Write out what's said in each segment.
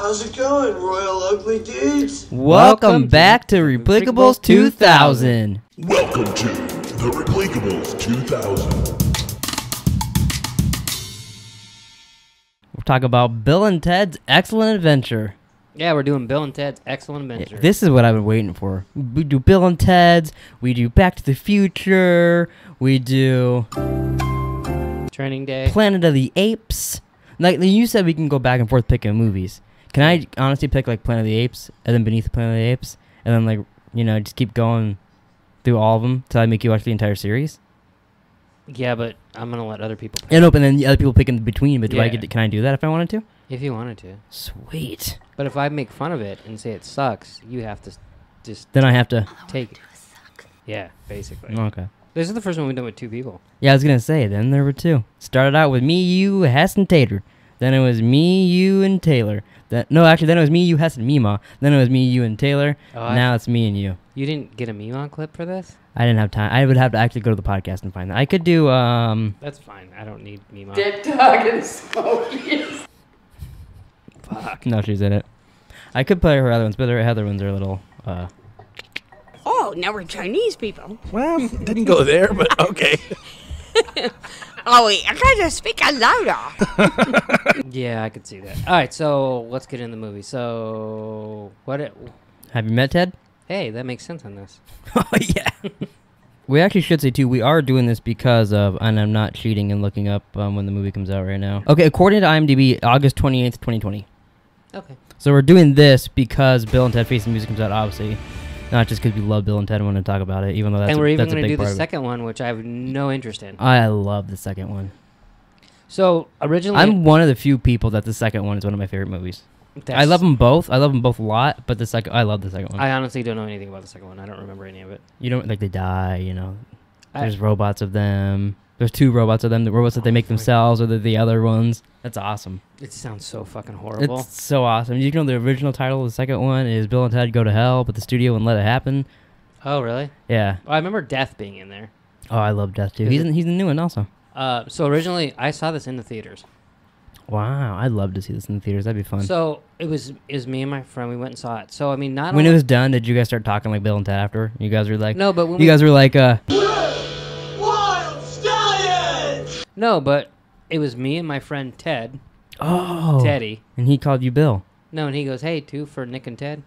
How's it going, Royal Ugly Dudes? Welcome back to Repleekables 2000. Welcome to the Repleekables 2000. We'll talk about Bill and Ted's Excellent Adventure. Yeah, we're doing Bill and Ted's Excellent Adventure. This is what I've been waiting for. We do Bill and Ted's, we do Back to the Future, we do Training Day, Planet of the Apes. Like you said, we can go back and forth picking movies. Can I honestly pick like Planet of the Apes and then Beneath the Planet of the Apes and then like, you know, just keep going through all of them till I make you watch the entire series? Yeah, but I'm gonna let other people pick. And then the other people pick in between. But Yeah. can I do that if I wanted to? If you wanted to. Sweet. But if I make fun of it and say it sucks, you have to just Then I have to. take it. Yeah, basically. Okay. This is the first one we've done with two people. Yeah, I was gonna say. Then there were two. Started out with me, you, Hess, and Tater. Then it was me, you, and Taylor. Then it was me, you, Hess, and Mima. Then it was me, you, and Taylor. Oh, Now it's me and you. You didn't get a Mimon clip for this? I didn't have time. I would have to actually go to the podcast and find that. I could do That's fine. I don't need Mimon. Dead dog and smokies. Fuck. No, she's in it. I could play her other ones, but her other ones are a little. Oh, now we're Chinese people. Well, didn't go there, but okay. Oh, wait, I gotta speak louder. Yeah, I could see that. All right, so let's get in the movie. So, Have you met Ted? Hey, that makes sense on this. Oh yeah. We actually should say too, we are doing this because of, and I'm not cheating and looking up when the movie comes out right now. Okay, according to IMDb, August 28th, 2020. Okay. So we're doing this because Bill and Ted Face the Music comes out, obviously. Not just because we love Bill and Ted and want to talk about it, even though that's And we're even going to do the second one, which I have no interest in. I love the second one. So, originally... I'm one of the few people that the second one is one of my favorite movies. I love them both. I love them both a lot, but I love the second one. I honestly don't know anything about the second one. I don't remember any of it. You don't, like, they die, you know. There's robots of them. There's two robots of them. The robots that they make themselves or the other ones. That's awesome. It sounds so fucking horrible. It's so awesome. You know the original title of the second one is Bill and Ted Go to Hell, but the studio wouldn't let it happen. Oh, really? Yeah. Oh, I remember Death being in there. Oh, I love Death too. He's the new one also. So originally, I saw this in the theaters. Wow, I'd love to see this in the theaters. That'd be fun. So it was me and my friend. We went and saw it. So I mean, not when only it was done, did you guys start talking like Bill and Ted after? You guys were like, no, but when you guys were like, Wild Stallions! no, but it was me and my friend Ted. oh, Teddy. and he called you Bill. No, and he goes, "Hey, two for Nick and Ted."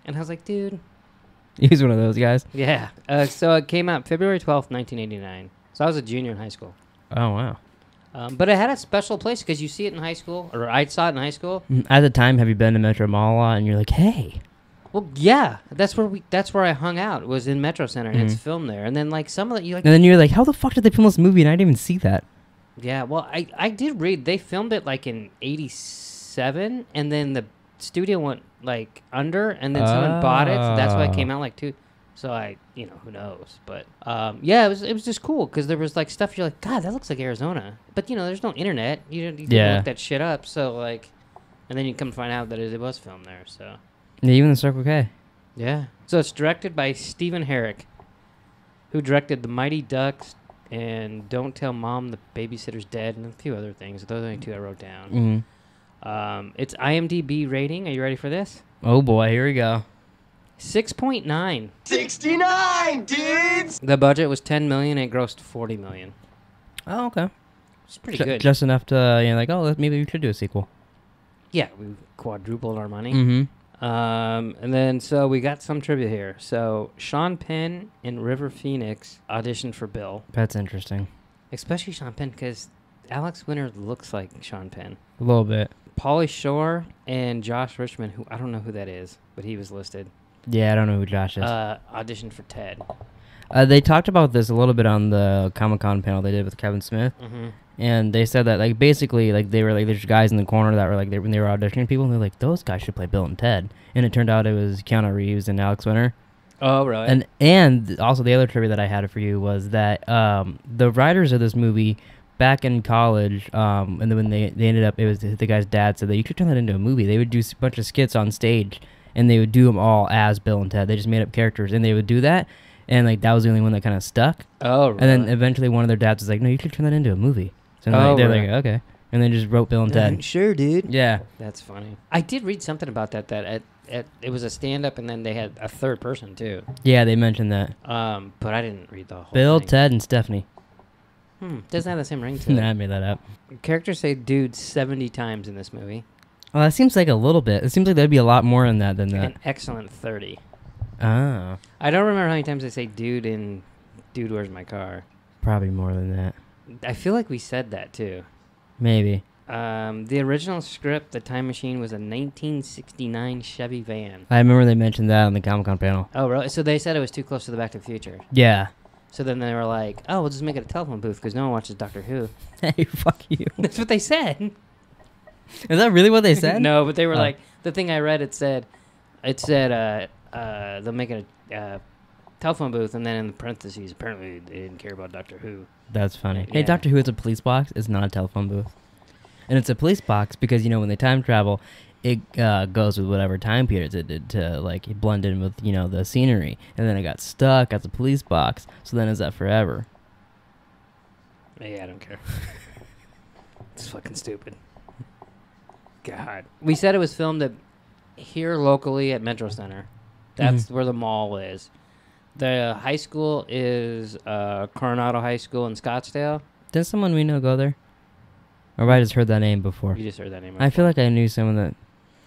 And I was like, "Dude." He's one of those guys. Yeah. So it came out February 12th, 1989. So I was a junior in high school. Oh wow. But it had a special place because you see it in high school, or I saw it in high school. At the time, have you been to Metro Mall a lot? And you're like, hey. Well, yeah, that's where I hung out. Was in Metro Center, and it's filmed there. And then like some of it, you like. And then you're like, how the fuck did they film this movie? And I didn't even see that. Yeah, well, I did read they filmed it like in '87, and then the studio went like under, and then someone bought it. So that's why it came out like two. So who knows? But yeah, it was just cool because there was like stuff you're like, God, that looks like Arizona. But there's no internet. You can look that shit up. So like, and then you come find out that it was filmed there. So Yeah, even the Circle K. yeah. So it's directed by Stephen Herrick, who directed The Mighty Ducks and Don't Tell Mom the Babysitter's Dead and a few other things. Those are the only two I wrote down. It's IMDb rating. Are you ready for this? Oh boy, here we go. 6.9. 69, dudes! The budget was $10 million and it grossed $40 million. Oh, okay. It's pretty good. Just enough to, like, oh, maybe we should do a sequel. Yeah, we quadrupled our money. Mm-hmm. And then, so we got some trivia here. So, Sean Penn and River Phoenix auditioned for Bill. That's interesting. Especially Sean Penn, because Alex Winter looks like Sean Penn. A little bit. Pauly Shore and Josh Richmond, who I don't know who that is, but he was listed. Yeah, I don't know who Josh is. Auditioned for Ted. They talked about this a little bit on the Comic-Con panel they did with Kevin Smith. And they said that, like, basically, like, they were, like, there's guys in the corner that were, like, when they were auditioning people, and they're like, those guys should play Bill and Ted. And it turned out it was Keanu Reeves and Alex Winter. Oh, really? And also the other trivia that I had for you was that the writers of this movie back in college, and then when they ended up, it was the guy's dad said that you should turn that into a movie. They would do a bunch of skits on stage, and they would do them all as Bill and Ted. They just made up characters, and they would do that, and like that was the only one that kind of stuck. Oh, really? And then eventually one of their dads was like, no, you should turn that into a movie. So they're really? like, okay. and they just wrote Bill and Ted. Sure, dude. Yeah. That's funny. I did read something about that. It was a stand-up, and then they had a third person too. Yeah, they mentioned that. But I didn't read the whole Bill, thing. Ted, and Stephanie. Doesn't have the same ring to Nah, I it. made that up. Characters say "dude" 70 times in this movie. Well, that seems like a little bit. It seems like there'd be a lot more in that than that. An excellent 30. Oh, I don't remember how many times they say "dude" in "Dude, Where's My Car." probably more than that. I feel like we said that too. Maybe. The original script, The Time Machine, was a 1969 Chevy van. I remember they mentioned that on the Comic-Con panel. Oh, really? So they said it was too close to the Back to the Future. Yeah. So then they were like, "Oh, we'll just make it a telephone booth because no one watches Doctor Who." Hey, fuck you. That's what they said. Is that really what they said? No, but they were Oh. like, the thing I read, it said, they'll make it a telephone booth, and then in the parentheses, apparently they didn't care about Doctor Who. That's funny. Yeah. Hey, Doctor Who is a police box. It's not a telephone booth. And it's a police box because, you know, when they time travel, it goes with whatever time period it did to, like, blend in with, you know, the scenery. And then it got stuck as a police box. So then is that forever? Yeah, I don't care. It's fucking stupid. God. We said it was filmed here locally at Metro Center. That's where the mall is. The high school is Coronado High School in Scottsdale. Did someone we know go there? Or I just heard that name before. You just heard that name. I feel like I knew someone that...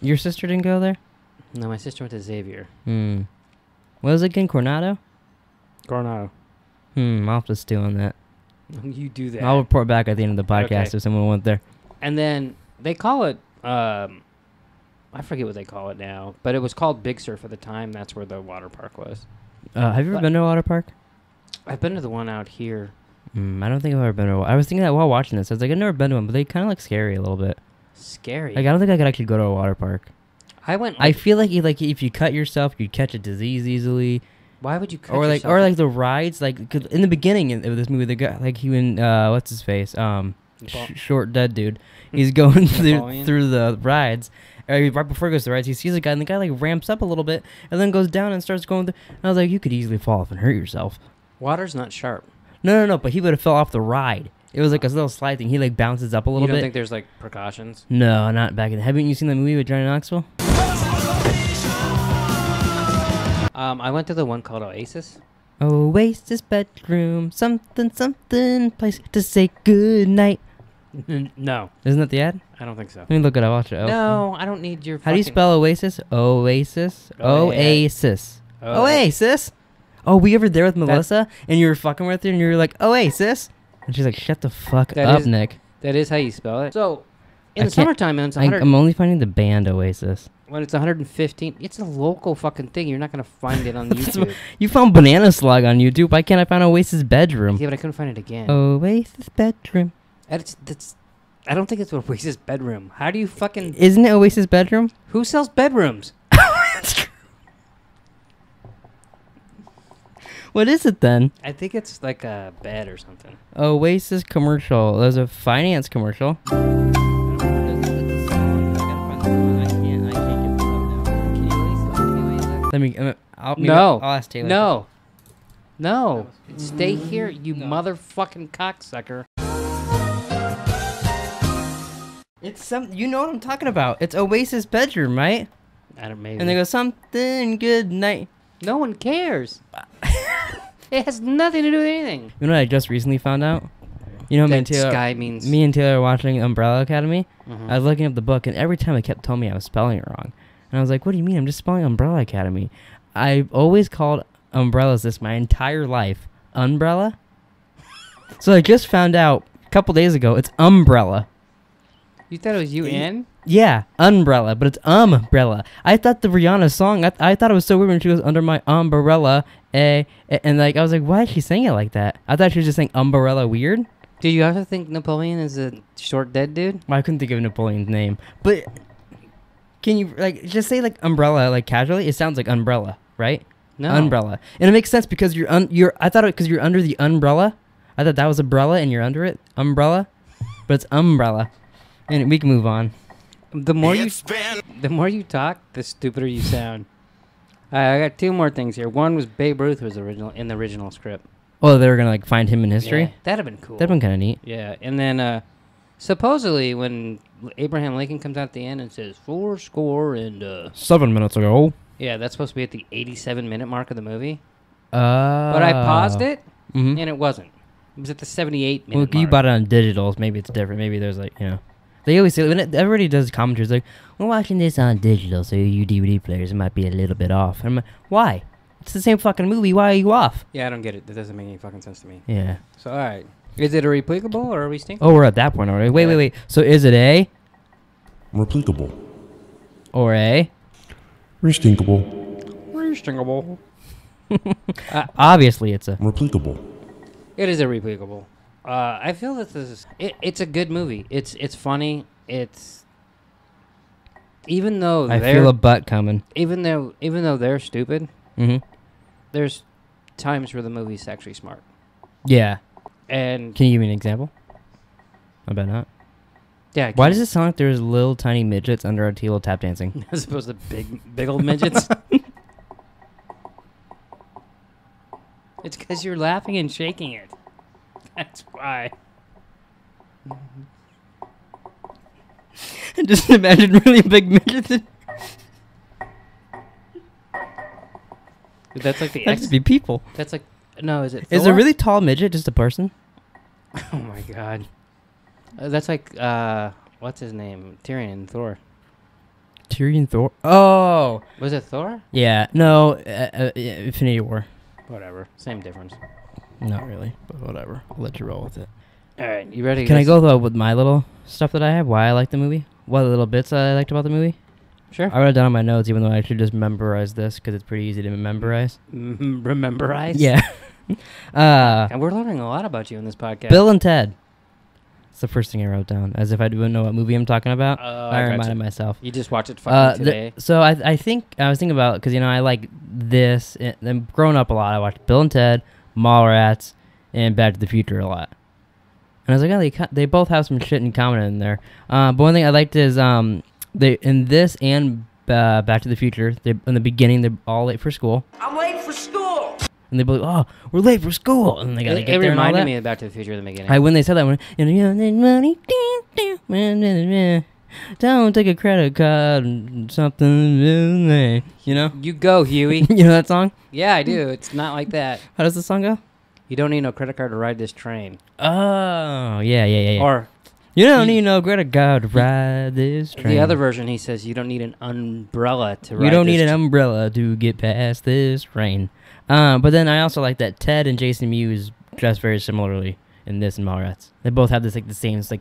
Your sister didn't go there? No, my sister went to Xavier. What was it again? Coronado? Coronado. I'll have to steal on that. You do that. I'll report back at the end of the podcast Okay. if someone went there. And then they call it, I forget what they call it now, but it was called Big Sur for the time. That's where the water park was. Have you ever been to a water park? I've been to the one out here. I don't think I've ever been to one. I was thinking that while watching this. I was like, I've never been to one, but they kind of look scary a little bit. Scary. Like, I don't think I could actually go to a water park. I went. I feel like if you cut yourself, you'd catch a disease easily. Why would you cut Or yourself? like the rides, like 'cause in the beginning of this movie, the guy, like he went, what's his face, short dead dude. He's going through the rides. Right before he goes to the rides, he sees a guy, and the guy like ramps up a little bit, and then goes down and starts going. And I was like, you could easily fall off and hurt yourself. Water's not sharp. No, but he would have fell off the ride. It was like a little slide thing. He like bounces up a little You don't bit. think there's like precautions? No, not back in. Haven't you seen the movie with Johnny Knoxville? I went to the one called Oasis. Oasis bedroom, something, place to say good night. No, Isn't that the ad? I don't think so. Let me look it up. Watch it. Oh. No, I don't need your. How do you fucking- spell Oasis? Oasis. Oh, yeah. Oasis. Oh. Oasis. Oh, we ever there with Melissa, and you were fucking with her, and you were like, Oasis, and she's like, shut the fuck That up, is- Nick. That is how you spell it. So, in I the can't- summertime, and it's 100. I'm only finding the band Oasis. When it's 115, it's a local fucking thing. You're not gonna find it on That's YouTube. You found Banana Slug on YouTube. Why can't I find Oasis bedroom? Yeah, but I couldn't find it again. Oasis bedroom. That's. I don't think it's Oasis bedroom. How do you fucking? Isn't it Oasis bedroom? Who sells bedrooms? What is it then? I think it's like a bed or something. Oasis commercial. There's a finance commercial. Let me. No. I'll ask Taylor. No. No. Stay here, you motherfucking cocksucker. It's some. You know what I'm talking about. It's Oasis bedroom, right? I don't maybe. And they go something good night. No one cares. It has nothing to do with anything. You know what I just recently found out? You know, me and That Taylor. sky means. Me and Taylor were watching Umbrella Academy. Mhm. I was looking up the book, and every time it kept telling me I was spelling it wrong. And I was like, what do you mean? I'm just spelling Umbrella Academy. I've always called umbrellas this my entire life. Umbrella? So I just found out a couple days ago it's umbrella. You thought it was UN? Yeah, umbrella, but it's umbrella. I thought the Rihanna song, I thought it was so weird when she goes under my umbrella, and like, I was like, why is she saying it like that? I thought she was just saying umbrella weird. Do you also think Napoleon is a short dead dude? Well, I couldn't think of Napoleon's name, but can you like just say like umbrella like casually? It sounds like umbrella, right? No. Umbrella, and it makes sense because you're I thought it because you're under the umbrella. I thought that was umbrella and you're under it, umbrella, but it's umbrella, and we can move on. The more you talk, the stupider you sound. I got two more things here. One was Babe Ruth was in the original script. Oh, they were gonna like find him in history. Yeah, that'd have been cool. That'd been kind of neat. Yeah, and then Supposedly, when Abraham Lincoln comes out at the end and says 4 and 7 minutes ago. yeah, that's supposed to be at the 87-minute mark of the movie. But But I paused it, Mhm. and it wasn't. It was at the 78-minute Well, mark. you bought it on digitals. Maybe it's different. Maybe there's like, they always say, everybody does commentaries like, we're watching this on digital, so you DVD players, it might be a little bit off. And I'm like, why? It's the same fucking movie. Why are you off? Yeah, I don't get it. That doesn't make any fucking sense to me. Yeah. So, all right. Is it a replicable, or are we stinking? Oh, we're at that point already. Wait, Yeah. wait, wait. So is it A Repleekable. or A? Restinkable. Stinkable. Obviously, it's a. Repleekable. It is a replicable. I feel that this is... It's a good movie. It's funny. It's... Even though I they're... feel a butt coming. Even though they're stupid, Mm-hmm. there's times where the movie's actually smart. Yeah. And... Can you give me an example? I bet not. Yeah. Why does it sound like there's little tiny midgets under a table tap dancing? As opposed to big old midgets? It's because you're laughing and shaking it. That's why. Just imagine really big midgets. That's like the That X. just be people. That's like... No, is it Is a Thor? really tall midget just a person? Oh my god. That's like, what's his name? Tyrion, Thor. Tyrion Thor? Oh! Was it Thor? Yeah. No, Infinity War. Whatever. Same difference. Not really, but whatever. I'll let you roll with it. Alright, you ready? Can I guys? go though with my little stuff that I have? Why I like the movie? What little bits that I liked about the movie? Sure. I wrote it down on my notes, even though I should just memorize this because it's pretty easy to memorize. Rememberize? Yeah. And we're learning a lot about you in this podcast. Bill and Ted. It's the first thing I wrote down, as if I didn't know what movie I'm talking about. I gotcha. reminded myself. You just watched it fucking today. So I think I was thinking about, because I like this. And growing up a lot, I watched Bill and Ted, Mallrats, and Back to the Future a lot. And I was like, oh, they both have some shit in common in there. But one thing I liked is they in this and Back to the Future, they in the beginning they're all late for school. I'm late for school. And they both, oh, we're late for school, and they gotta It get there and all reminded that. me of Back to the Future in the beginning. When they said that one, money, don't take a credit card, something, you know? You go, Huey. You know that song? Yeah, I do. It's not like that. How does the song go? You don't need no credit card to ride this train. Oh, yeah. Or You don't need no credit card to ride this train. the other version, he says, you don't need an umbrella to ride You don't this need an train. umbrella to get past this rain. But then I also like that Ted and Jason Mewes dress very similarly in this and Mallrats. They both have this like the same like And you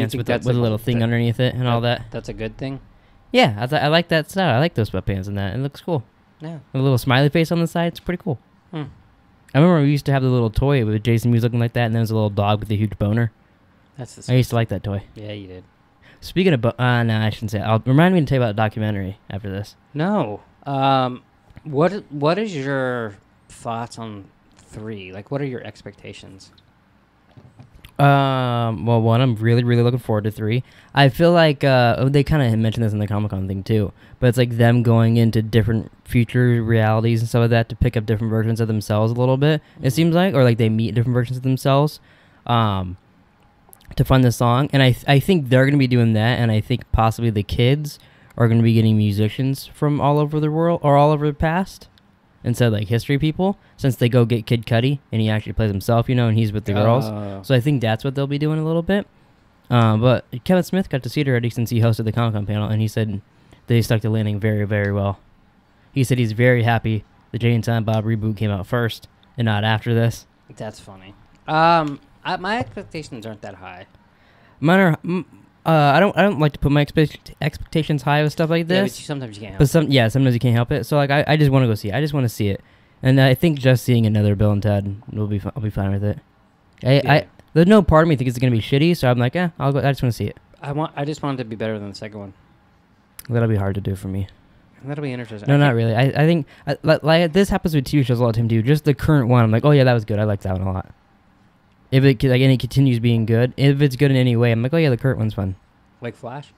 sweatpants think with that's a like little thing the- underneath it and all that. That's a good thing? Yeah, I like that style. I like those sweatpants and that. It looks cool. Yeah. A little smiley face on the side. It's pretty cool. Hmm. I remember we used to have the little toy with Jason Mewes looking like that, and then there's a little dog with a huge boner. That's the I used to like that toy. Yeah, you did. Speaking of, no, I shouldn't say. Remind me to tell you about a documentary after this. No. What is your thoughts on 3? Like, what are your expectations? Well, one, I'm really, really looking forward to 3. I feel like they kind of mentioned this in the Comic-Con thing too, but it's like them going into different future realities and stuff like that to pick up different versions of themselves a little bit. It seems like, or like they meet different versions of themselves, to find the song. And I think they're gonna be doing that, and I think possibly the kids are gonna be getting musicians from all over the world or all over the past. Instead of like history people, since they go get Kid Cudi and he actually plays himself, and he's with the girls. So I think that's what they'll be doing a little bit. But Kevin Smith got to see it already since he hosted the Comic-Con panel, and he said they stuck to landing very, very well. He said he's very happy the Jay and Silent Bob reboot came out first and not after this. That's funny. My expectations aren't that high. Mine are. I don't like to put my expectations high with stuff like Yeah, this. but sometimes you can't help But sometimes you can't help it. So like I just want to go see it. I just want to see it, and I think just seeing another Bill and Ted will be. I'll be fine with it. There's no part of me thinks it's gonna be shitty, so I'm like, I'll go. I just want to see it. I just want it to be better than the second one. That'll be hard to do for me. That'll be interesting. No, not really. I think like this happens with TV shows a lot of time too. Just the current one, I'm like, oh yeah, that was good. I like that one a lot. If it like and it continues being good, if it's good in any way, I'm like, oh yeah, the current one's fun. Like Flash?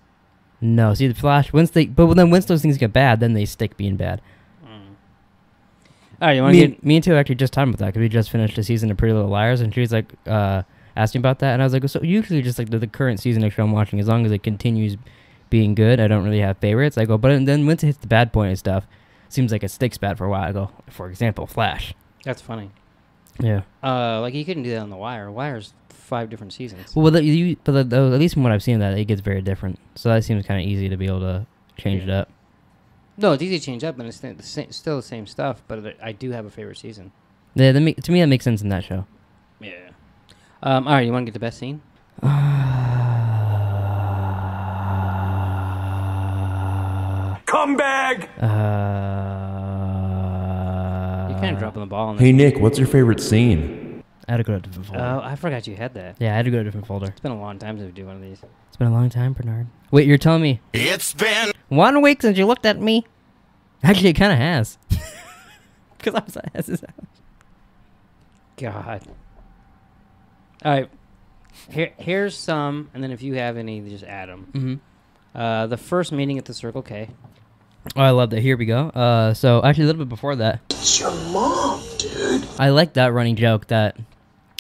No, see the Flash. Once those things get bad, then they stick being bad. All right, you want to get... Me and Tio actually just talked about that because we just finished a season of Pretty Little Liars, and she's like, asked me about that, and I was like, so usually just like the current season of show I'm watching, as long as it continues being good, I don't really have favorites. I go, but then once it hits the bad point and stuff, seems like it sticks bad for a while. I go, for example, Flash. That's funny. Yeah. Like you couldn't do that on The Wire. Wire's 5 different seasons. Well, at least from what I've seen, that it gets very different. So that seems kind of easy to be able to change it up. No, it's easy to change up, and it's still the same stuff. But I do have a favorite season. Yeah, to me that makes sense in that show. Yeah. All right, you want to get the best scene? Come back! You're kind of dropping the ball on this. Hey, Nick, what's your favorite scene? I had to go to a different folder. Oh, I forgot you had that. Yeah, I had to go to a different folder. It's been a long time since we do one of these. It's been a long time, Bernard. Wait, you're telling me It's been 1 week since you looked at me? Actually, it kind of has. Because I was at his house. God. All right. Here's some, and then if you have any, just add them. Mm-hmm. The first meeting at the Circle K. Oh, I love that. Here we go. So actually, a little bit before that, It's your mom, dude. I like that running joke that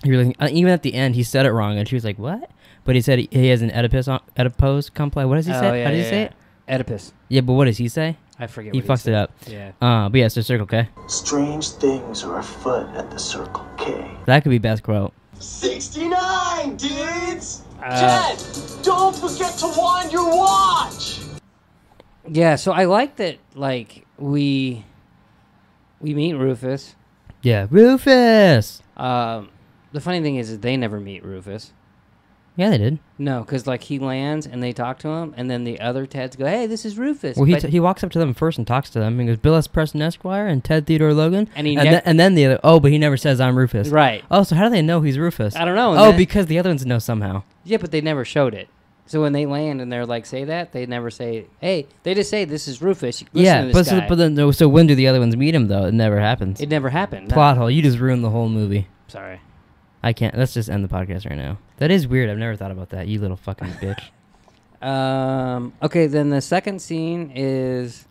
even at the end he said it wrong, and she was like, "What?" But he said he has an Oedipus complex. What does he say? How does he say it? Oedipus. Yeah, but what does he say? I forget. He what fucks it said. up. Yeah. But yeah, so Circle K. Strange things are afoot at the Circle K. That could be best quote. 69, dudes! Uh, Ted, don't forget to wind your watch! Yeah. So I like that. Like we meet Rufus. Yeah, Rufus. The funny thing is they never meet Rufus. Yeah, they did. No, because like he lands and they talk to him, and then the other Teds go, "Hey, this is Rufus." Well, But- he walks up to them first and talks to them and goes, "Bill S. Preston Esquire and Ted Theodore Logan." And he and then the other. Oh, but he never says I'm Rufus. right. Oh, so how do they know he's Rufus? I don't know. and Oh, then- because the other ones know somehow. yeah, but they never showed it. So when they land and they're like, say that, they never say, "Hey," they just say, "This is Rufus." Listen Yeah, to this guy. but then so when do the other ones meet him though? It never happens. It never happened. Plot hole. You just ruined the whole movie. Sorry. I can't. Let's just end the podcast right now. That is weird. I've never thought about that. You little fucking bitch. Okay, then the second scene is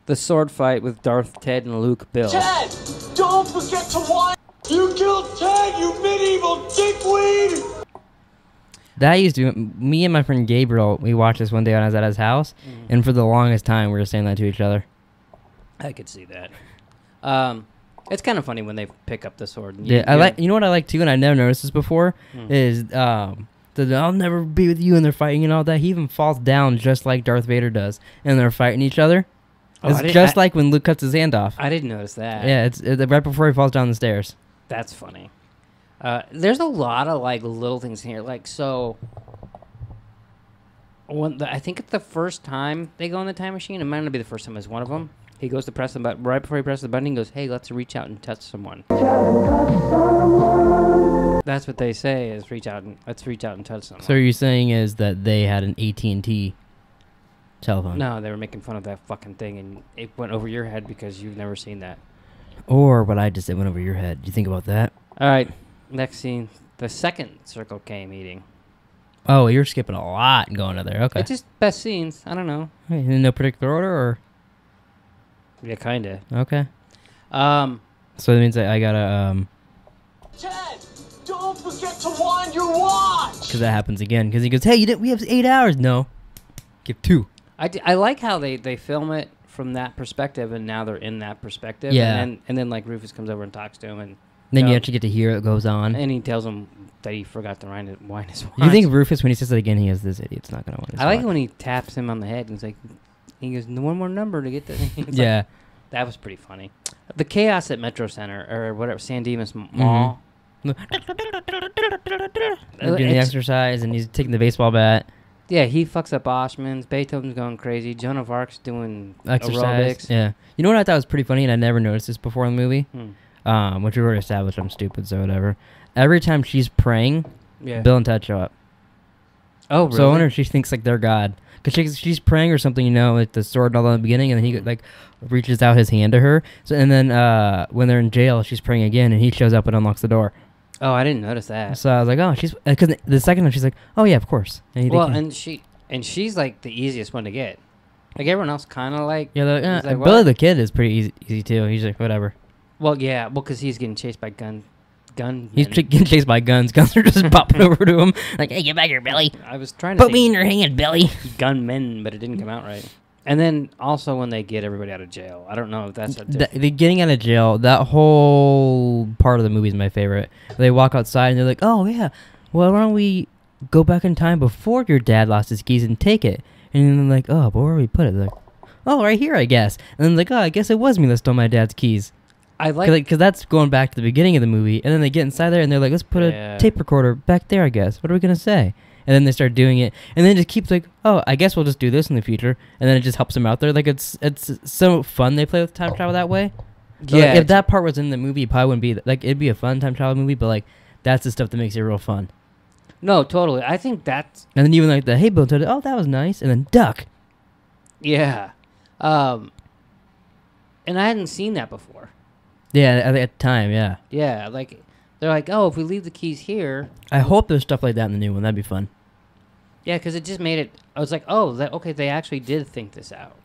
the sword fight with Darth, Ted, and Luke Bill. Ted, don't forget to wind. You killed Ted, you medieval dickweed! That used to. Me and my friend Gabriel. We watched this one day when I was at his house, and for the longest time we were saying that to each other. I could see that. It's kind of funny when they pick up the sword. And Yeah, I like. You know what I like too, and I never noticed this before, is that I'll never be with you, and they're fighting and all that. He even falls down just like Darth Vader does, and they're fighting each other. Oh, It's just like when Luke cuts his hand off. I didn't notice that. Yeah, it's right before he falls down the stairs. That's funny. There's a lot of like little things in here. Like so, I think it's the first time they go in the time machine. It might not be the first time. It's one of them. He goes to press the button. Right before he presses the button, he goes, "Hey, let's reach out and touch someone." That's what they say is let's reach out and touch someone. So what you're saying is that they had an AT&T telephone? No, they were making fun of that fucking thing, and it went over your head because you've never seen that. Or what I just said went over your head. Do you think about that? All right, next scene, the second Circle K meeting. Oh, you're skipping a lot going to there. Okay. It's just best scenes. I don't know. Hey, in no particular order, or Yeah, kinda. okay. So that means that I gotta Ted, don't forget to wind your watch! because that happens again. Because he goes, "Hey, you didn't. We have 8 hours." No, give 2. I like how they film it from that perspective, and now they're in that perspective. Yeah. And then like Rufus comes over and talks to him, and Then you actually get to hear it goes on. and he tells him that he forgot to wind his watch. You think Rufus, when he says it again, he has this idiot's not gonna want his I like watch. it when he taps him on the head and he's like, he goes, "One more number to get the." It's Yeah. like, that was pretty funny. The chaos at Metro Center or whatever, San Dimas Mall. They're doing the It's- exercise, and he's taking the baseball bat. Yeah, he fucks up Oshman's. Beethoven's going crazy. Joan of Arc's doing Exercise. aerobics. Yeah. You know what I thought was pretty funny, and I never noticed this before in the movie? Hmm. Which we already established I'm stupid, so whatever. Every time she's praying, Yeah. Bill and Ted show up. Oh, really? So I wonder if she thinks like they're God. Because she's praying or something, you know, like the sword and all that in the beginning, and then he like reaches out his hand to her. So and then when they're in jail, she's praying again, and he shows up and unlocks the door. Oh, I didn't notice that. So I was like, oh, she's because the second time she's like, oh yeah, of course. And he Well, didn't- and she's like the easiest one to get. Like everyone else, kind of like. yeah, he's like, Billy what? the Kid is pretty easy too. He's like whatever. Well, yeah, because he's getting chased by gun Gun. He's getting chased by guns. Guns are just popping over to him. Like, hey, get back here, Billy. I was trying to Put me in your hand, Billy. gunmen, but it didn't come out right. And then also when they get everybody out of jail. I don't know if that's The getting out of jail, that whole part of the movie is my favorite. They walk outside and they're like, oh, yeah, well, why don't we go back in time before your dad lost his keys and take it? And then they're like, oh, but where do we put it? They're like, oh, right here, I guess. And then like, oh, I guess it was me that stole my dad's keys. I like Because that's going back to the beginning of the movie. And then they get inside there and they're like, let's put a tape recorder back there, I guess. What are we going to say? And then they start doing it. And then it just keeps like, oh, I guess we'll just do this in the future. And then it just helps them out there. Like, it's so fun they play with time travel that way. So, Yeah, like, if that part was in the movie, it probably wouldn't be, like, it'd be a fun time travel movie. But, like, that's the stuff that makes it real fun. No, totally. I think that's... And then even like the, hey, Bill, oh, that was nice. And then duck. Yeah. And I hadn't seen that before. Yeah, at the time, yeah. Yeah, like, they're like, oh, if we leave the keys here... I hope there's stuff like that in the new one. That'd be fun. Yeah, because it just made it... I was like, oh, okay, they actually did think this out.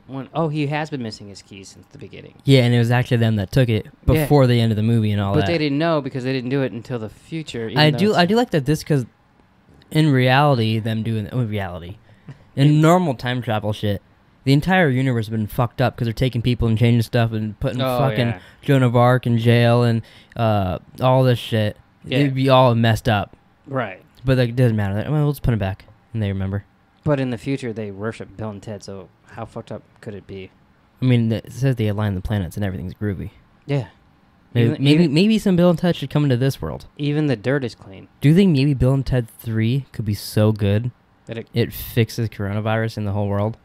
He has been missing his keys since the beginning. Yeah, and it was actually them that took it before the end of the movie and all that. But they didn't know because they didn't do it until the future. I do like that this, because in reality, in normal time travel shit, the entire universe has been fucked up because they're taking people and changing stuff and putting Joan of Arc in jail and all this shit. Yeah. It'd be all messed up. Right. But like, it doesn't matter. Well, we'll just put them back. And they remember. But in the future, they worship Bill and Ted, so how fucked up could it be? I mean, it says they align the planets and everything's groovy. Yeah. Maybe some Bill and Ted should come into this world. Even the dirt is clean. Do you think maybe Bill and Ted 3 could be so good that it fixes coronavirus in the whole world?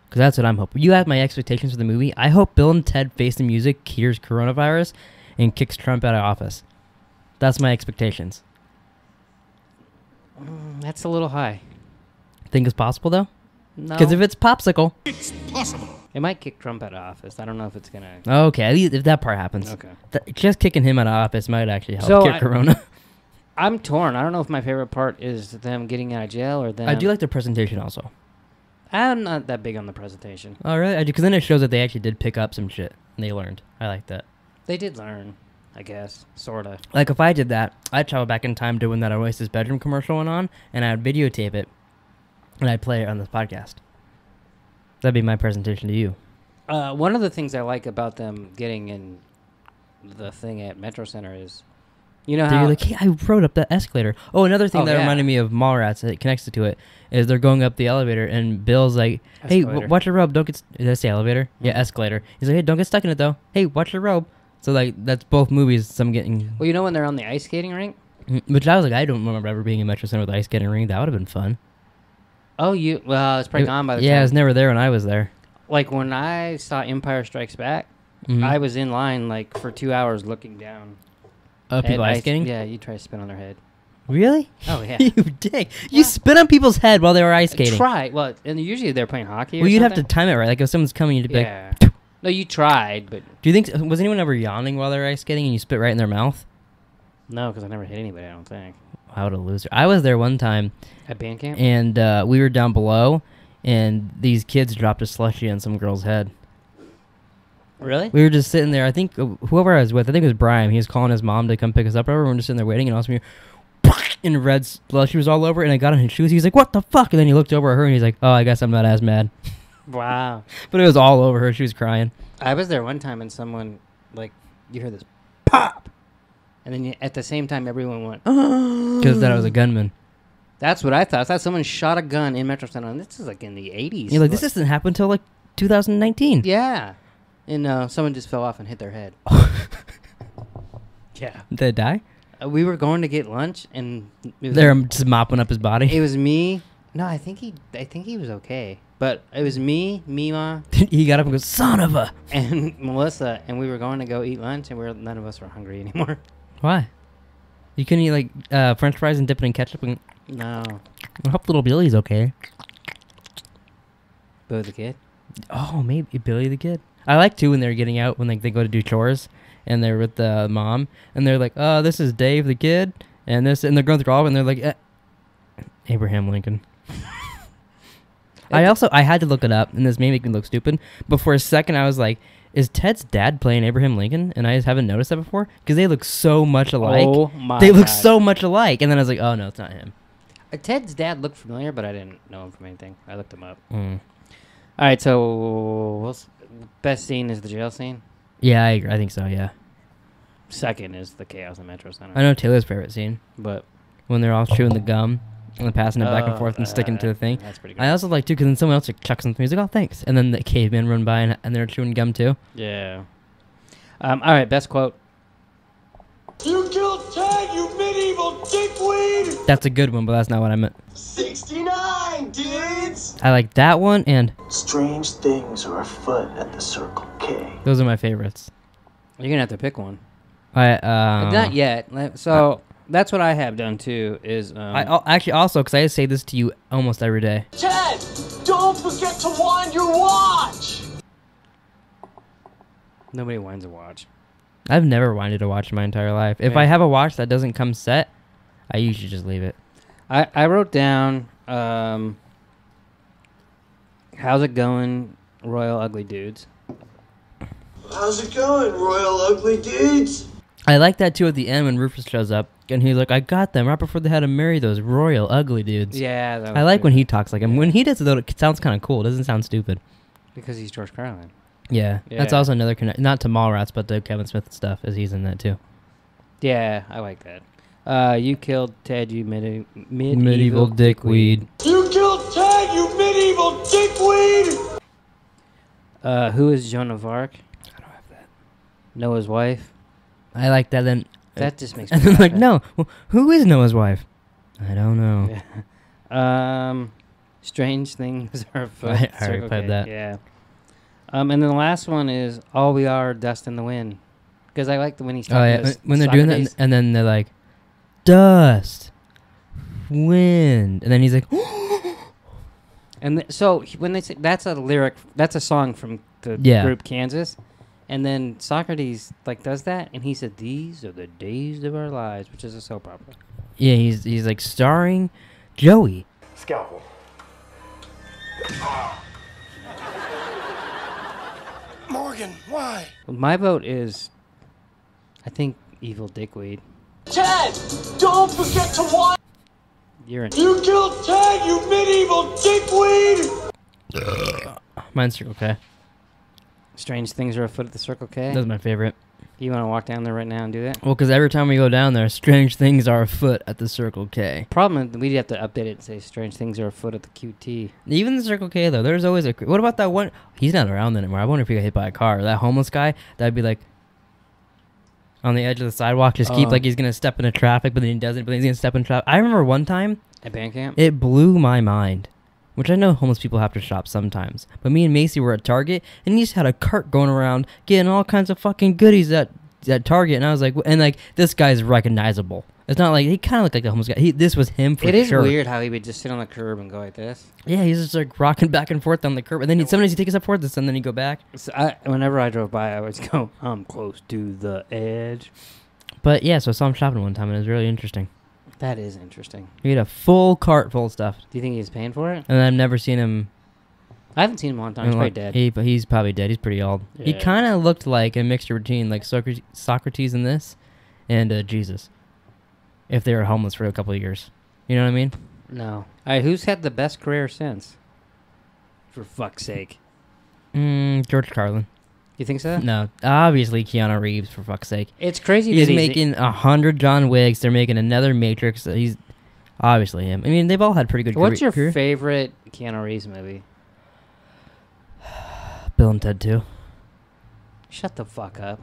Because that's what I'm hoping. You have my expectations for the movie. I hope Bill and Ted Face the Music cures coronavirus and kicks Trump out of office. That's my expectations. That's a little high. Think it's possible, though? No. Because if it's popsicle... It's possible. It might kick Trump out of office. I don't know if it's going to... Okay, at least if that part happens. Okay. Just kicking him out of office might actually help cure corona. I'm torn. I don't know if my favorite part is them getting out of jail or them... I do like the presentation also. I'm not that big on the presentation. Oh, really? I do, because then it shows that they actually did pick up some shit and they learned. I like that. They did learn, I guess. Sort of. Like, if I did that, I'd travel back in time to when that Oasis bedroom commercial went on, and I'd videotape it, and I'd play it on this podcast. That'd be my presentation to you. One of the things I like about them getting in the thing at Metro Center is, you know how... You're like, hey, I rode up the escalator. Oh, another thing that reminded me of Mallrats that connects to it is they're going up the elevator, and Bill's like, hey, watch your robe. Don't get... Did I say elevator? Mm-hmm. Yeah, escalator. He's like, hey, don't get stuck in it, though. Hey, watch your robe. So, like, that's both movies, some getting... Well, you know when they're on the ice skating rink? Which I was like, I don't remember ever being in Metro Center with the ice skating ring. That would have been fun. Oh, well, it's probably gone by the time. Yeah, I was never there when I was there. Like, when I saw Empire Strikes Back, I was in line, like, for 2 hours looking down. People ice skating? Yeah, you try to spit on their head. Really? Oh, yeah. You dick. You spit on people's head while they were ice skating. Try. Well, and usually they're playing hockey or Well, you'd something. have to time it right. Like, if someone's coming, you'd be like... No, you tried, but... Do you think... Was anyone ever yawning while they were ice skating and you spit right in their mouth? No, because I never hit anybody, I don't think. Wow, what a loser. I was there one time. At band camp? And we were down below, and these kids dropped a slushie on some girl's head. Really? We were just sitting there. I think whoever I was with, I think it was Brian. He was calling his mom to come pick us up. We were just sitting there waiting, and all of a sudden, and red slushy was all over, and I got on his shoes. He was like, what the fuck? And then he looked over at her, and he's like, oh, I guess I'm not as mad. Wow. But it was all over her. She was crying. I was there one time, and someone, like, you hear this pop, and then at the same time, everyone went, because that was a gunman. That's what I thought. I thought someone shot a gun in Metro Center, and this is like in the 80s. You're like, this doesn't happen until like 2019. Yeah. And someone just fell off and hit their head. Yeah. Did they die? We were going to get lunch, and they're just mopping up his body. It was me. No, I think he was okay. But it was me, Mima. He got up and goes, son of a... And Melissa, and we were going to go eat lunch, and none of us were hungry anymore. Why? You couldn't eat, like, French fries and dip it in ketchup? And... No. I hope little Billy's okay. Billy the Kid? Oh, maybe Billy the Kid. I like, too, when they're getting out, when they go to do chores, and they're with the mom, and they're like, oh, this is Dave the Kid, and they're going through all of it, and they're like, Abraham Lincoln. I had to look it up, and this may make me look stupid, but for a second I was like, is Ted's dad playing Abraham Lincoln? And I just haven't noticed that before because they look so much alike. Oh my They look God. so much alike. And then I was like, oh no, it's not him. Ted's dad looked familiar, but I didn't know him from anything. I looked him up. Mm. All right, so best scene is the jail scene. Yeah, I agree. I think so. Yeah. Second is the chaos in Metro Center. I know Taylor's favorite scene But when they're all chewing the gum and then passing it back and forth and sticking to the thing. That's pretty good. I also like too because then someone else like chucks something. He's like, "Oh, thanks," and then the cavemen run by and they're chewing gum too. Yeah. All right, best quote. You killed Ted, you medieval dickweed! That's a good one, but that's not what I meant. 69, dudes! I like that one, and Strange things are afoot at the Circle K. those are my favorites. You're gonna have to pick one. I Not yet. So that's what I have done too. Is actually also because I say this to you almost every day. Ted, don't forget to wind your watch! nobody winds a watch. I've never wanted a watch in my entire life. If I have a watch that doesn't come set, I usually just leave it. I wrote down how's it going, Royal Ugly Dudes. How's it going, Royal Ugly Dudes? I like that too at the end when Rufus shows up and he's like, "I got them right before they had to marry those royal ugly dudes." Yeah, that was I like pretty when good. he talks like him. When he does it though, it sounds kind of cool. It doesn't sound stupid. Because he's George Carlin. Yeah, that's Yeah. also another connect. Not to Mallrats, but to Kevin Smith stuff, as he's in that too. Yeah, I like that. You killed Ted, you Medieval dickweed. You killed Ted, you medieval dickweed! Who is Joan of Arc? I don't have that. Noah's wife. I like that. Then That just makes me and then like, laugh. no, well, who is Noah's wife? I don't know. Yeah. Strange things are afoot. I already Circle played K, that. Yeah. And then the last one is all we are, dust in the wind. Because I like when he's Oh talking yeah, to when they're doing that, Socrates. and then they're like, dust, wind, and then he's like, And when they say that's a lyric, that's a song from the Yeah. group Kansas, and then Socrates like does that, and he said, "These are the days of our lives," which is a soap opera. yeah, he's like starring Joey. Scalpel. Morgan, why? My vote is, I think, Evil Dickweed. Ted, don't forget to wind... You're in. You killed Ted, you medieval dickweed! Mine's okay. Strange things are afoot at the Circle K. That's my favorite. You want to walk down there right now and do that? Well, because every time we go down there, strange things are afoot at the Circle K. Problem is we'd have to update it and say strange things are afoot at the QT. Even the Circle K though, there's always a. What about that one? He's not around anymore. I wonder if he got hit by a car. That homeless guy, that'd be like on the edge of the sidewalk, just keep like he's gonna step into traffic, but then he doesn't. But then he's gonna step in traffic. I remember one time, At band camp? it blew my mind. Which I know homeless people have to shop sometimes. But me and Macy were at Target, and he just had a cart going around getting all kinds of fucking goodies at Target. And I was like, and like, this guy's recognizable. It's not like, he kind of looked like the homeless guy. This was him for sure. It is weird how he would just sit on the curb and go like this. Yeah, he's just like rocking back and forth on the curb. And then sometimes he takes a step forward, and then he go back. So whenever I drove by, I always go, I'm close to the edge. But yeah, so I saw him shopping one time, and it was really interesting. That is interesting. He had a full cart full of stuff. Do you think he's paying for it? And I've never seen him. I haven't seen him in a long time. He's probably dead. But he's probably dead. He's pretty old. He Yeah. kind of looked like a mixture between like Socrates in this and Jesus. If they were homeless for a couple of years. You know what I mean? No. All right, who's had the best career since? For fuck's sake. George Carlin. You think so? No, obviously Keanu Reeves, for fuck's sake. It's crazy He's that making 100 John Wicks. They're making another Matrix. He's obviously him. I mean, they've all had pretty good What's your career. favorite Keanu Reeves movie? Bill and Ted 2. Shut the fuck up.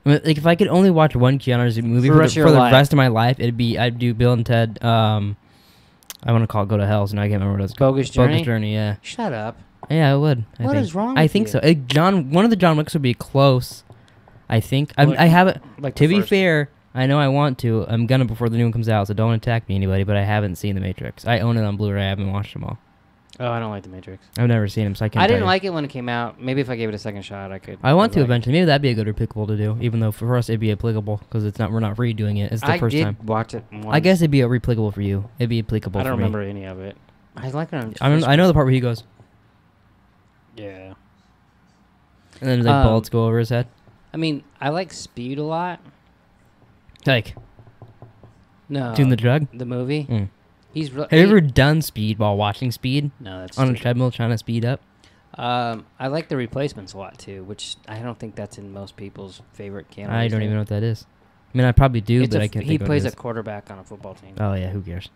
I mean, like, if I could only watch one Keanu Reeves movie For for the rest the, of your for the life. rest of my life, I'd do Bill and Ted. I want to call it Go to Hell, so now I can't remember what it's called. Bogus Journey? Bogus Journey, yeah. Shut up. Yeah, I would. What think. is wrong I with think you? so. One of the John Wicks would be close. I think. Like- I haven't. like To the be first. fair, I know I want to. I'm gonna before the new one comes out, so don't attack me, anybody. But I haven't seen The Matrix. I own it on Blu-ray. I haven't watched them all. Oh, I don't like The Matrix. I've never seen them, so I can't. I tell didn't you. like it when it came out. Maybe if I gave it a second shot, I could. I want to like it. eventually. Maybe that'd be a good replicable to do. Even though for us it'd be applicable because it's not. We're not redoing it. It's the I first did time. watch it once. I guess it'd be a replicable for you. It'd be applicable. I don't for remember Me. any of it. I like it on I know the part where he goes. Yeah. And then like bullets go over his head. I mean, I like Speed a lot. Like No. doing the drug. The movie. Mm. He's Have you ever done Speed while watching Speed? No, that's on a stupid. treadmill trying to speed up. I like The Replacements a lot too, which I don't think that's in most people's favorite Keanu I Reeves don't thing. even know what that is. I mean, I probably do, It's but a I can't he think of what plays it a is. quarterback on a football team. Oh yeah, who cares?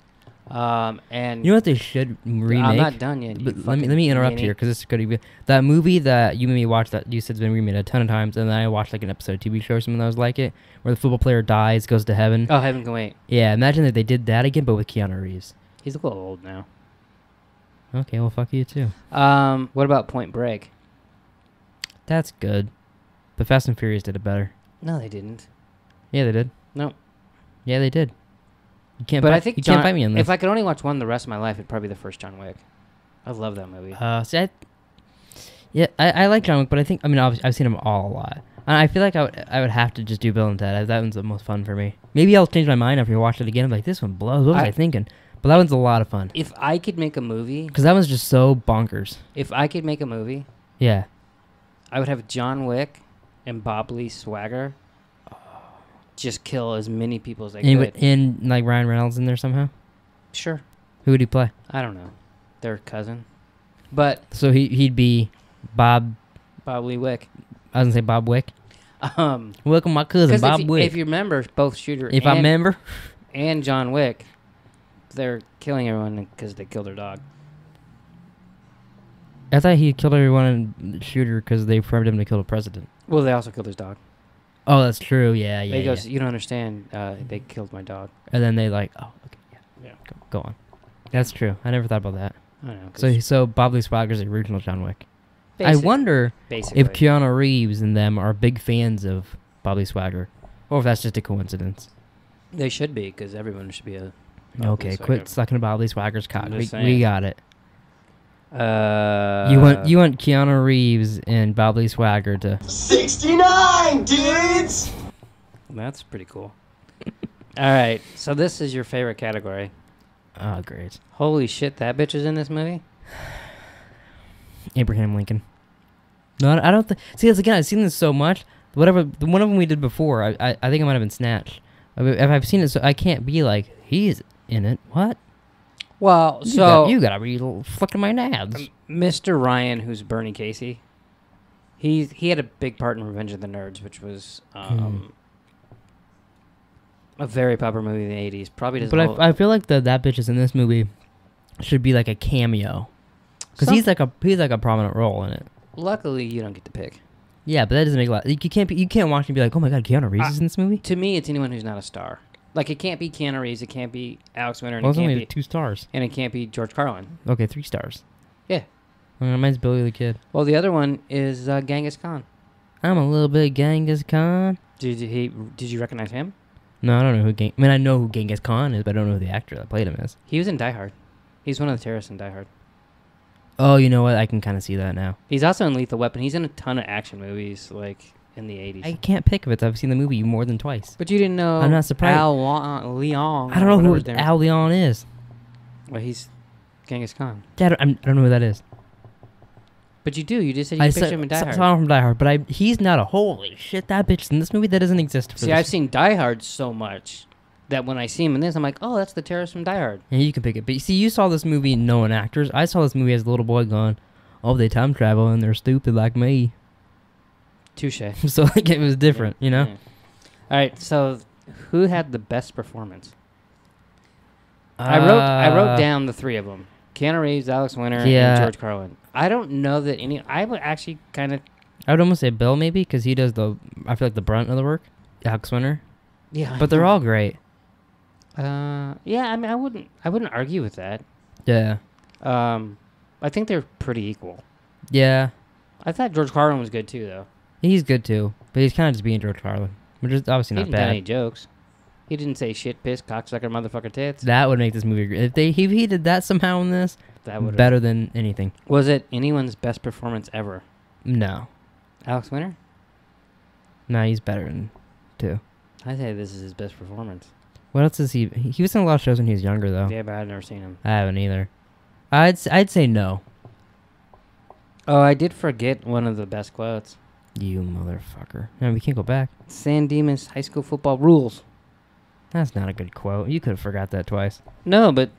And You know what they should remake? I'm not done yet. But let me interrupt here because this is going to be that movie that you made me watch that you said's been remade a ton of times, and then I watched like an episode of TV show or something that was like it, where the football player dies, goes to heaven. Oh, Heaven Can Wait. Yeah, imagine that they did that again, but with Keanu Reeves. He's a little old now. Okay, well, fuck you too. What about Point Break? That's good, but Fast and Furious did it better. No, they didn't. Yeah, they did. No. Yeah, they did. You can't. But fight, I think you can't fight me on this. if I could only watch one the rest of my life, it'd probably be the first John Wick. I love that movie. I like John Wick, but I mean, obviously, I've seen them all a lot. And I feel like I would have to just do Bill and Ted. That one's the most fun for me. Maybe I'll change my mind after I watch it again. I'm like, this one blows. What was I thinking? But that one's a lot of fun. If I could make a movie, Because that one's just so bonkers. if I could make a movie, Yeah. I would have John Wick and Bob Lee Swagger just kill as many people as they could. And like Ryan Reynolds in there somehow? Sure. Who would he play? I don't know. Their cousin. But So he'd be Bob. Bob Lee Wick. I was going to say Bob Wick. Welcome, Welcome my cousin, Bob Wick. If you remember, both Shooter If I remember. and John Wick, they're killing everyone because they killed their dog. I thought he killed everyone in Shooter because they framed him to kill the president. Well, they also killed his dog. Oh, that's true. Yeah. He goes, you don't understand. They killed my dog. And then they like, oh, okay, Yeah. go on. That's true. I never thought about that. I don't know. So Bob Lee Swagger's the original John Wick. I Basic- wonder basically. if Keanu Reeves and them are big fans of Bob Lee Swagger, or if that's just a coincidence. They should be, because everyone should be a... Okay, quit sucking Bob Lee Swagger's cock. I'm We just saying. got it. Uh, You want Keanu Reeves and Bob Lee Swagger to 69, dudes! That's pretty cool. All right, so this is your favorite category. oh great Holy shit, that bitch is in this movie? Abraham Lincoln. No, I don't think. See, that's again. I've seen this so much. Whatever the one of them we did before, I think it might have been Snatch. If I've seen it, so I can't be like he's in it. What? Well, You gotta be fucking my nads. Mr. Ryan, who's Bernie Casey, he had a big part in Revenge of the Nerds, which was a very popular movie in the 80s. Probably doesn't. But I feel like that bitch is in this movie should be like a cameo, because he's like a prominent role in it. Luckily, you don't get to pick. Yeah, but that doesn't make a lot. You can't watch and be like, oh my god, Keanu Reeves is in this movie. To me, it's anyone who's not a star. Like, it can't be Keanu Reeves, it can't be Alex Winter, and Well, it it's can't only be 2 stars. and it can't be George Carlin. Okay, 3 stars. Yeah. Mine's Billy the Kid. Well, the other one is Genghis Khan. I'm a little bit Genghis Khan. Did you recognize him? No, I don't know who I know who Genghis Khan is, but I don't know who the actor that played him is. He was in Die Hard. He's one of the terrorists in Die Hard. Oh, you know what? I can kind of see that now. He's also in Lethal Weapon. He's in a ton of action movies, like in the 80s. I can't pick of it. I've seen the movie more than twice. But you didn't know I'm not surprised. Leon. I don't know who Al Leon is. Well, he's Genghis Khan. Dad, I don't know who that is. But you do. You just said you pictured him in Die Hard. saw him from Die Hard, but he's not a holy shit. That bitch in this movie that doesn't exist. See, I've seen Die Hard so much that when I see him in this, I'm like, oh, that's the terrorist from Die Hard. Yeah, you can pick it. But you see, you saw this movie knowing actors. I saw this movie as a little boy going, oh, they time travel and they're stupid like me. Touche. So like it was different, you know? Yeah. All right, so who had the best performance? I wrote down the 3 of them. Keanu Reeves, Alex Winter, and George Carlin. I don't know that any... I would actually kind of... I would almost say Bill maybe, because he does I feel like the brunt of the work. Alex Winter. Yeah. But they're all great. Yeah, I mean, I wouldn't argue with that. Yeah. I think they're pretty equal. Yeah. I thought George Carlin was good too, though. He's good too, but he's kind of just being George Carlin, which is obviously He not didn't tell any bad. jokes. He didn't say shit, piss, cocksucker, motherfucker, tits. That would make this movie great. If he did that somehow in this, That would better than anything. Was it anyone's best performance ever? No. Alex Winter? No, he's better than 2. I say this is his best performance. What else is he? He was in a lot of shows when he was younger, though. Yeah, but I've never seen him. I haven't either. I'd say no. Oh, I did forget one of the best quotes. You motherfucker. No, we can't go back. San Dimas high school football rules. That's not a good quote. You could have forgot that twice. No, but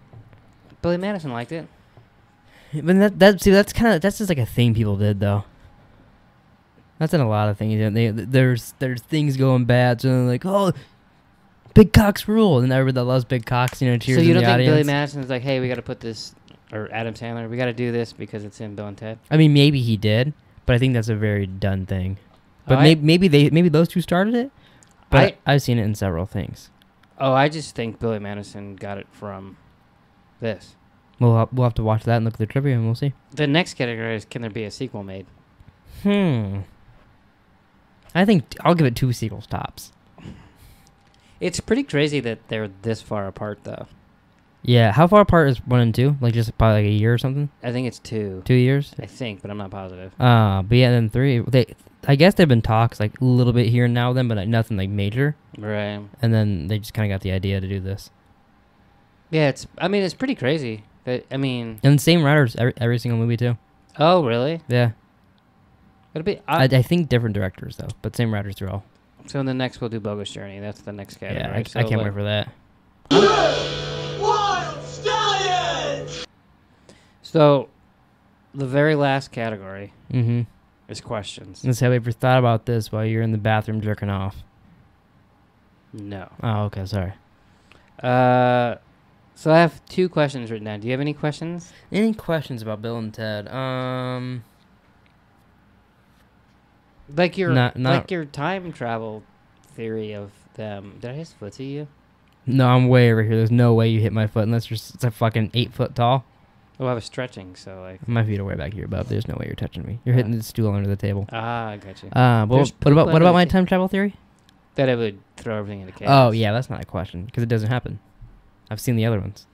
Billy Madison liked it. But that's just like a thing people did though. That's in a lot of things. There's things going bad, so they're like, oh, big cocks rule, and everybody that loves big cocks, cheers. So you don't in the think audience. Billy Madison's like, hey, we got to put this, or Adam Sandler, we got to do this because it's in Bill and Ted? I mean, maybe he did, but I think that's a very done thing. But Oh, maybe those two started it. But I've seen it in several things. Oh, I just think Billy Madison got it from this. We'll have to watch that and look at the trivia, and we'll see. The next category is, can there be a sequel made? I think I'll give it 2 sequels tops. It's pretty crazy that they're this far apart, though. Yeah, how far apart is 1 and 2? Like just probably like a year or something? I think it's 2. 2 years? I think, but I'm not positive. But yeah, then 3. I guess they've been talks like a little bit here and now with them, but like, nothing like major. Right. And then they just kind of got the idea to do this. Yeah, it's pretty crazy. But, And same writers every single movie too. Oh, really? Yeah. It'll be. I think different directors though, but same writers through all. So in the next we'll do Bogus Journey. That's the next category. Yeah, I can't wait for that. Wild Stallion! So, the very last category Mm-hmm. is questions. Let's have you ever thought about this while you're in the bathroom jerking off? No. Oh, okay, sorry. So I have 2 questions written down. Do you have any questions? Any questions about Bill and Ted? Like your Not- like your time travel theory of them. Did I just footsie you? No, I'm way over here. There's no way you hit my foot unless it's a fucking 8 foot tall. Oh, I was stretching, so like. My feet are way back here, but there's no way you're touching me. You're hitting the stool under the table. I got you. But There's what about poop under my the time travel theory? That it would throw everything into chaos. Oh yeah, that's not a question because it doesn't happen. I've seen the other ones.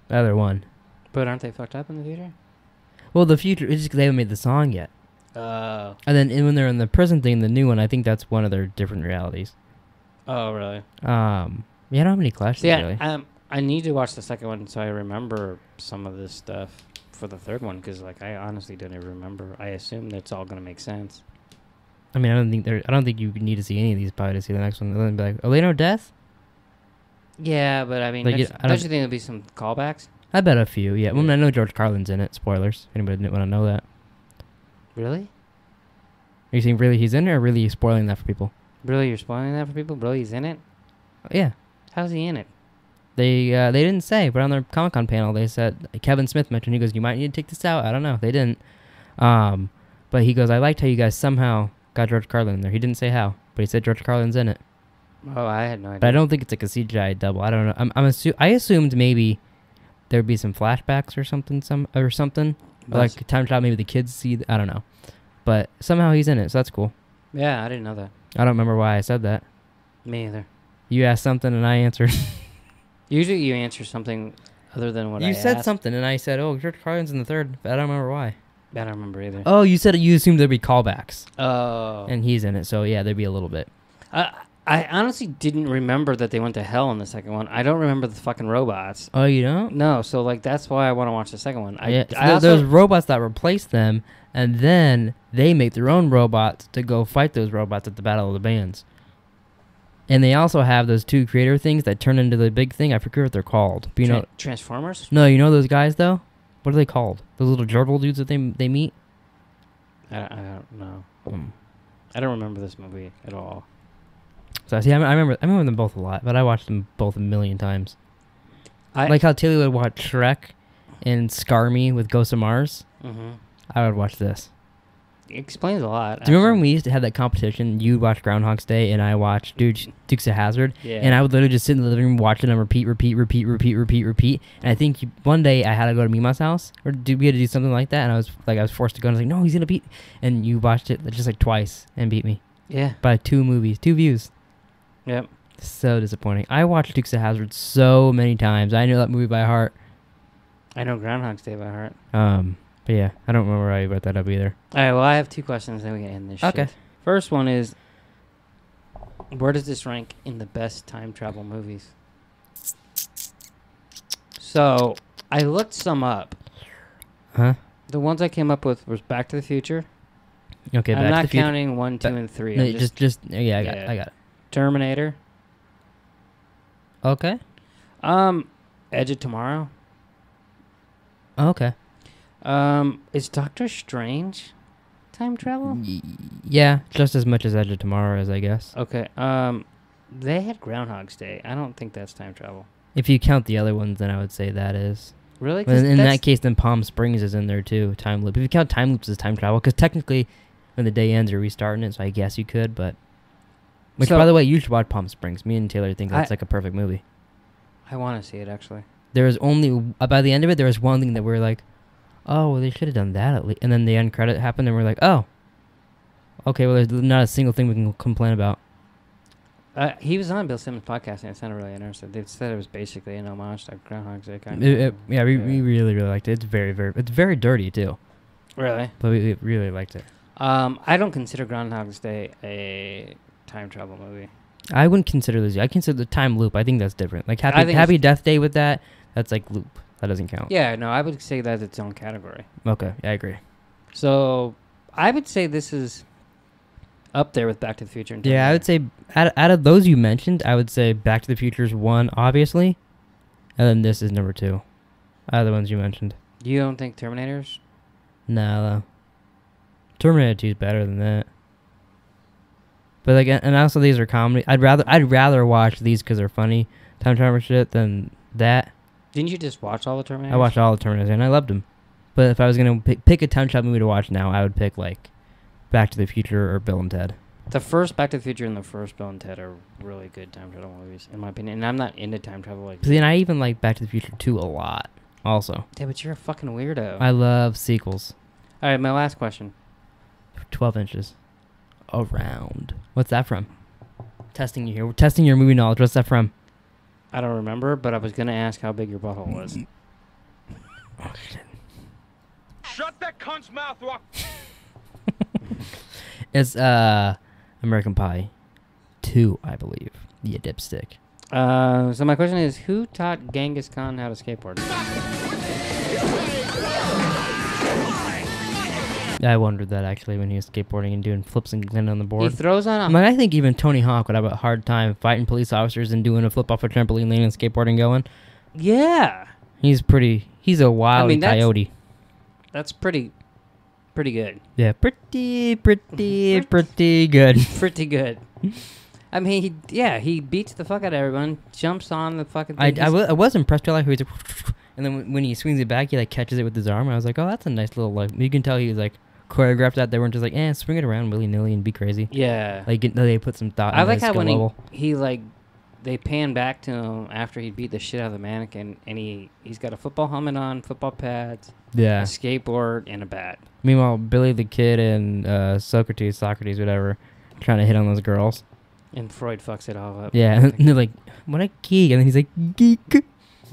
The other one. But aren't they fucked up in the future? Well, the future is just 'cause they haven't made the song yet. Oh. And then when they're in the prison thing, the new one, I think that's one of their different realities. Oh, really? Yeah, I don't have any questions really. I need to watch the second one so I remember some of this stuff for the third one because, like, I honestly don't even remember. I assume that's all gonna make sense. I mean, I don't think you need to see any of these probably to see the next one. They'll be like, Elena death? Yeah, but I mean, Like, don't I don't- you think there'll be some callbacks? I bet a few. Yeah. Well, I know George Carlin's in it. Spoilers. If anybody didn't want to know that. Really? Are you saying really he's in it, or really spoiling that for people? Really, you're spoiling that for people? Really, he's in it? Yeah. How's he in it? They didn't say, but on their Comic-Con panel they said Kevin Smith mentioned, he goes, you might need to take this out. I don't know. They didn't. But he goes, I liked how you guys somehow got George Carlin in there. He didn't say how, but he said George Carlin's in it. Oh, I had no idea. But I don't think it's like a CGI double. I don't know. I assumed maybe there'd be some flashbacks or something, like time travel. Maybe the kids see. I don't know, but somehow he's in it, so that's cool. Yeah, I didn't know that. I don't remember why I said that. Me either. You asked something and I answered. Usually you answer something other than what I You said asked. something and I said, "Oh, George Carlin's in the third." But I don't remember why. I don't remember either. Oh, you said you assumed there'd be callbacks, Oh. and he's in it, so yeah, there'd be a little bit. I honestly didn't remember that they went to hell in the second one. I don't remember the fucking robots. Oh, you don't? No, so like that's why I want to watch the second one. There's robots that replace them, and then they make their own robots to go fight those robots at the Battle of the Bands. And they also have those 2 creator things that turn into the big thing. I forget what they're called. But you know, Transformers? no, you know those guys though. What are they called? Those little gerbil dudes that they meet. I don't know. Hmm. I don't remember this movie at all. So see, I remember them both a lot, but I watched them both a million times. Like how Taylor would watch Shrek and Scar Me with Ghosts of Mars. Mm-hmm. I would watch this. It explains a lot. Do you remember when we used to have that competition? You'd watch Groundhog's Day, and I watched Dukes of Hazzard. Yeah. And I would literally just sit in the living room watching them repeat. And I think one day I had to go to Mima's house, or we had to do something like that, and I was forced to go, and I was like, no, he's gonna beat. And you watched it just like twice and beat me Yeah. by 2 movies, 2 views. Yep. So disappointing. I watched Dukes of Hazzard so many times. I knew that movie by heart. I know Groundhog's Day by heart. But yeah, I don't remember how you brought that up either. All right, well, I have 2 questions, then we can end this Okay. shit. First one is, where does this rank in the best time travel movies? So, I looked some up. Huh? The ones I came up with was Back to the Future, Okay, I'm Back to not the Future. counting 1, 2, and 3. No, I'm yeah, I got it. I got it. Terminator. Okay. Edge of Tomorrow. Okay. Is Doctor Strange time travel? Yeah, just as much as Edge of Tomorrow is, I guess. Okay. They had Groundhog's Day. I don't think that's time travel. If you count the other ones, then I would say that is. Really? But in that case, then Palm Springs is in there too. Time loop. If you count time loops as time travel, because technically, when the day ends, you're restarting it. So I guess you could, but. Which, by the way, you should watch Palm Springs. Me and Taylor think that's like a perfect movie. I want to see it actually. There was only by the end of it, there was one thing that we were like, oh, well, they should have done that at least. And then the end credit happened, and we're like, oh, okay, well, there's not a single thing we can complain about. He was on Bill Simmons' podcast, and it sounded really interesting. They said it was basically an homage to Groundhog's Day kind of. Yeah, we really, really liked it. It's it's very dirty too. Really? But we really liked it. I don't consider Groundhog's Day a time travel movie. I wouldn't consider this. I consider the time loop. I think that's different. Like Happy Death Day with that, that's like loop. That doesn't count. Yeah, no, I would say that's its own category. Okay, I agree. So I would say this is up there with Back to the Future. And yeah, I would say out of those you mentioned, I would say Back to the Future is 1, obviously, and then this is number 2. Out of the ones you mentioned. You don't think Terminator's? No. Terminator 2 is better than that. But like, and also these are comedy. I'd rather watch these because they're funny time travel shit than that. Didn't you just watch all the Terminators? I watched all the Terminators and I loved them. But if I was gonna pick a time travel movie to watch now, I would pick like Back to the Future or Bill and Ted. The first Back to the Future and the first Bill and Ted are really good time travel movies, in my opinion. And I'm not into time travel like. See, and I even like Back to the Future 2 a lot. Also. Yeah, but you're a fucking weirdo. I love sequels. All right, my last question. 12 inches. Around. What's that from? Testing you here. We're testing your movie knowledge. What's that from? I don't remember, but I was gonna ask how big your butthole was. Oh shit. Shut that cunt's mouth, Rock. It's American Pie 2, I believe. Yeah, dipstick. So my question is, who taught Genghis Khan how to skateboard? I wondered that actually when he was skateboarding and doing flips and landing on the board. He throws on a... I mean, I think even Tony Hawk would have a hard time fighting police officers and doing a flip off a trampoline, landing, skateboarding going. Yeah. He's a wild coyote. That's pretty good. Yeah, pretty good. Pretty good. I mean, he beats the fuck out of everyone, jumps on the fucking thing. I was impressed by like how he's like, and then when he swings it back, he like catches it with his arm. I was like, oh, that's a nice little like. You can tell he was like choreographed that. They weren't just like, swing it around willy nilly and be crazy. Yeah. Like they put some thought. I into like his how skill when level. he like they pan back to him after he beat the shit out of the mannequin, and he's got a football helmet on, football pads, a skateboard, and a bat. Meanwhile, Billy the Kid and Socrates, whatever, trying to hit on those girls. And Freud fucks it all up. Yeah, and they're like, what a geek. And then he's like, geek.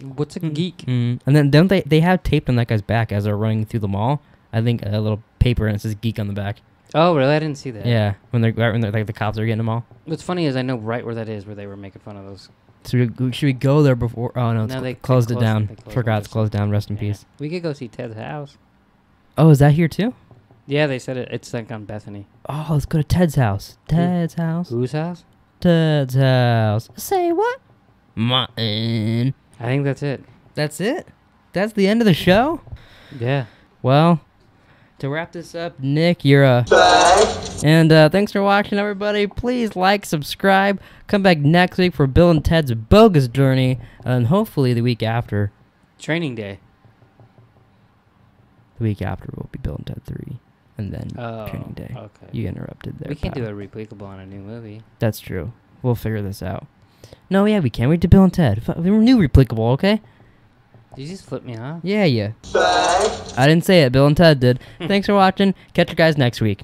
What's a geek? And then don't they have taped on that guy's back as they're running through the mall? I think a little paper and it says geek on the back. Oh, really? I didn't see that. Yeah, when they're like the cops are getting them all. What's funny is I know right where that is, where they were making fun of those. So should we go there before? Oh no, they closed it down. They Forgot it's closed down. Rest in peace. We could go see Ted's house. Oh, is that here too? Yeah, they said it's like on Bethany. Oh, let's go to Ted's house. Ted's house. Whose house? Ted's house. Say what? Mine. I think that's it. That's it? That's the end of the show? Yeah. Well, to wrap this up, Nick, you're and thanks for watching, everybody. Please like, subscribe. Come back next week for Bill and Ted's Bogus Journey, and hopefully the week after. Training Day. The week after will be Bill and Ted 3, and then Training Day. Okay. You interrupted there. We can't pal. do a Repleekable on a new movie. That's true. We'll figure this out. No, yeah, we can. We did Bill and Ted. We're new Repleekable, okay? Did you just flip me off? Yeah. I didn't say it. Bill and Ted did. Thanks for watching. Catch you guys next week.